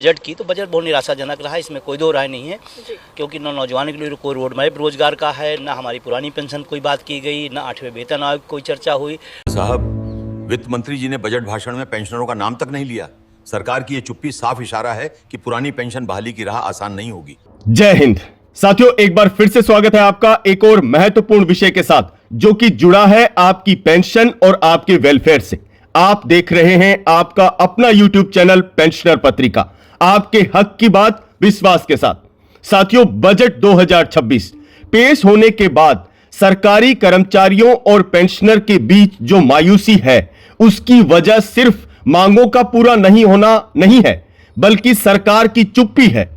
Budget की तो budget बहुत निराशाजनक रहा, इसमें कोई दो राय नहीं है। क्योंकि न नौजवानों के लिए कोई रोड मैप रोजगार का है, न हमारी पुरानी पेंशन कोई बात की गई, न 8वें वेतन आयोग कोई चर्चा हुई। साहब, वित्त मंत्री जी ने बजट भाषण में पेंशनरों का नाम तक नहीं लिया। सरकार की ये चुप्पी साफ इशारा है कि पुरानी पेंशन बहाली की राह आसान नहीं होगी। जय हिंद साथियों, एक बार फिर से स्वागत है आपका एक और महत्वपूर्ण विषय के साथ, जो कि जुड़ा है आपकी पेंशन और आपके वेलफेयर से। आप देख रहे हैं आपका अपना यूट्यूब चैनल पेंशनर पत्रिका, आपके हक की बात विश्वास के साथ। साथियों, बजट 2026 पेश होने के बाद सरकारी कर्मचारियों और पेंशनर के बीच जो मायूसी है, उसकी वजह सिर्फ मांगों का पूरा नहीं होना नहीं है, बल्कि सरकार की चुप्पी है,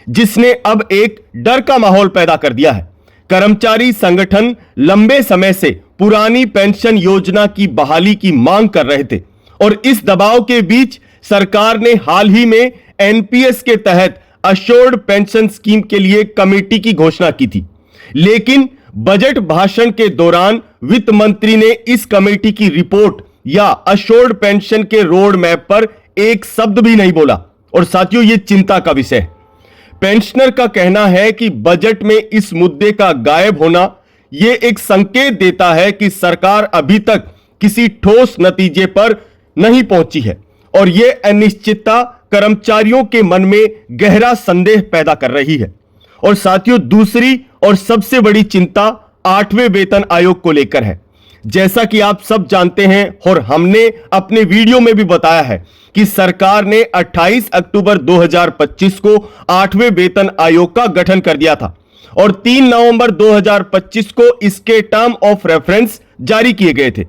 जिसने अब एक डर का माहौल पैदा कर दिया है। कर्मचारी संगठन लंबे समय से पुरानी पेंशन योजना की बहाली की मांग कर रहे थे और इस दबाव के बीच सरकार ने हाल ही में एनपीएस के तहत अश्योर्ड पेंशन स्कीम के लिए कमेटी की घोषणा की थी। लेकिन बजट भाषण के दौरान वित्त मंत्री ने इस कमेटी की रिपोर्ट या अश्योर्ड पेंशन के रोड मैप पर एक शब्द भी नहीं बोला। और साथियों, यह चिंता का विषय है। पेंशनर का कहना है कि बजट में इस मुद्दे का गायब होना यह एक संकेत देता है कि सरकार अभी तक किसी ठोस नतीजे पर नहीं पहुंची है और यह अनिश्चितता कर्मचारियों के मन में गहरा संदेह पैदा कर रही है। और साथियों, दूसरी और सबसे बड़ी चिंता 8वें वेतन आयोग को लेकर है। जैसा कि आप सब जानते हैं और हमने अपने वीडियो में भी बताया है कि सरकार ने 28 अक्टूबर 2025 को 8वें वेतन आयोग का गठन कर दिया था और 3 नवंबर 2025 को इसके टर्म ऑफ रेफरेंस जारी किए गए थे।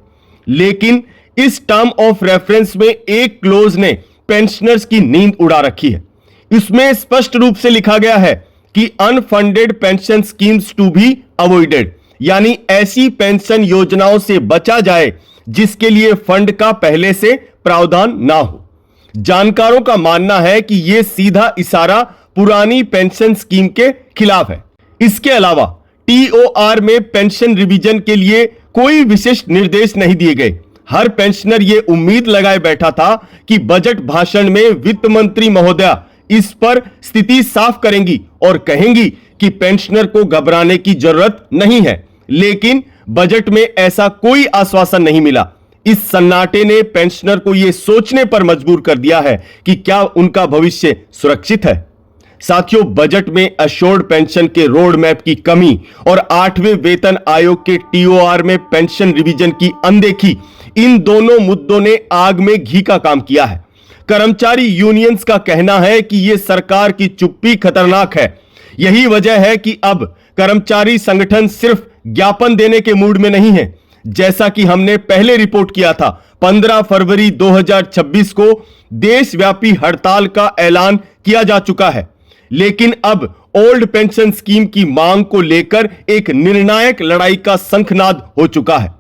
लेकिन इस टर्म ऑफ रेफरेंस में एक क्लोज ने पेंशनर्स की नींद उड़ा रखी है। इसमें स्पष्ट रूप से लिखा गया है कि unfunded pension schemes to be avoided, यानी ऐसी पेंशन योजनाओं से बचा जाए जिसके लिए फंड का पहले से प्रावधान ना हो। जानकारों का मानना है कि यह सीधा इशारा पुरानी पेंशन स्कीम के खिलाफ है। इसके अलावा टीओआर में पेंशन रिवीजन के लिए कोई विशेष निर्देश नहीं दिए गए। हर पेंशनर यह उम्मीद लगाए बैठा था कि बजट भाषण में वित्त मंत्री महोदया इस पर स्थिति साफ करेंगी और कहेंगी कि पेंशनर को घबराने की जरूरत नहीं है। लेकिन बजट में ऐसा कोई आश्वासन नहीं मिला। इस सन्नाटे ने पेंशनर को यह सोचने पर मजबूर कर दिया है कि क्या उनका भविष्य सुरक्षित है। साथियों, बजट में अश्योर्ड पेंशन के रोड मैप की कमी और 8वें वेतन आयोग के टीओआर में पेंशन रिवीजन की अनदेखी, इन दोनों मुद्दों ने आग में घी का काम किया है। कर्मचारी यूनियंस का कहना है कि यह सरकार की चुप्पी खतरनाक है। यही वजह है कि अब कर्मचारी संगठन सिर्फ ज्ञापन देने के मूड में नहीं है। जैसा कि हमने पहले रिपोर्ट किया था, 15 फरवरी 2026 को देशव्यापी हड़ताल का ऐलान किया जा चुका है। लेकिन अब ओल्ड पेंशन स्कीम की मांग को लेकर एक निर्णायक लड़ाई का शंखनाद हो चुका है।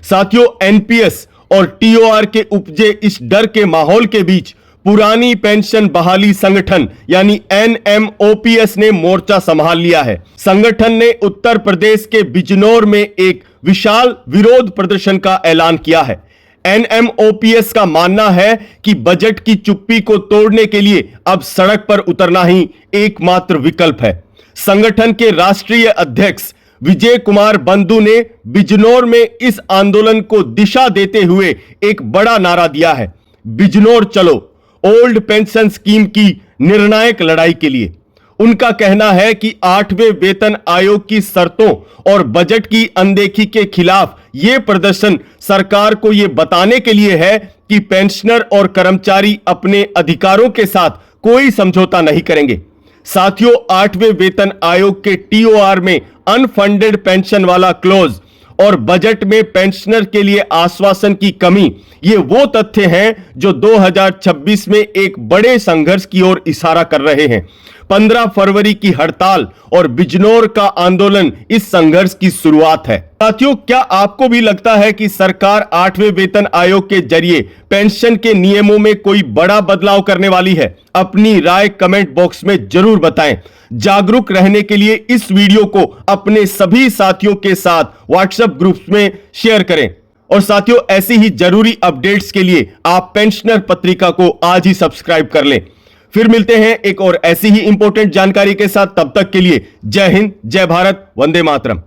साथियों, एनपीएस और टीओआर के उपजे इस डर के माहौल के बीच पुरानी पेंशन बहाली संगठन यानी एनएमओपीएस ने मोर्चा संभाल लिया है। संगठन ने उत्तर प्रदेश के बिजनौर में एक विशाल विरोध प्रदर्शन का ऐलान किया है। एनएमओपीएस का मानना है कि बजट की चुप्पी को तोड़ने के लिए अब सड़क पर उतरना ही एकमात्र विकल्प है। संगठन के राष्ट्रीय अध्यक्ष विजय कुमार बंधु ने बिजनौर में इस आंदोलन को दिशा देते हुए एक बड़ा नारा दिया है, बिजनौर चलो, ओल्ड पेंशन स्कीम की निर्णायक लड़ाई के लिए। उनका कहना है कि 8वें वेतन आयोग की शर्तों और बजट की अनदेखी के खिलाफ यह प्रदर्शन सरकार को यह बताने के लिए है कि पेंशनर और कर्मचारी अपने अधिकारों के साथ कोई समझौता नहीं करेंगे। साथियों, 8वें वेतन आयोग के टीओआर में अनफंडेड पेंशन वाला क्लोज और बजट में पेंशनर के लिए आश्वासन की कमी, ये वो तथ्य हैं जो 2026 में एक बड़े संघर्ष की ओर इशारा कर रहे हैं। 15 फरवरी की हड़ताल और बिजनौर का आंदोलन इस संघर्ष की शुरुआत है। साथियों, क्या आपको भी लगता है कि सरकार 8वें वेतन आयोग के जरिए पेंशन के नियमों में कोई बड़ा बदलाव करने वाली है? अपनी राय कमेंट बॉक्स में जरूर बताएं। जागरूक रहने के लिए इस वीडियो को अपने सभी साथियों के साथ व्हाट्सएप ग्रुप्स में शेयर करें। और साथियों, ऐसी ही जरूरी अपडेट्स के लिए आप पेंशनर पत्रिका को आज ही सब्सक्राइब कर लें। फिर मिलते हैं एक और ऐसी ही इंपॉर्टेंट जानकारी के साथ। तब तक के लिए जय हिंद, जय भारत, वंदे मातरम।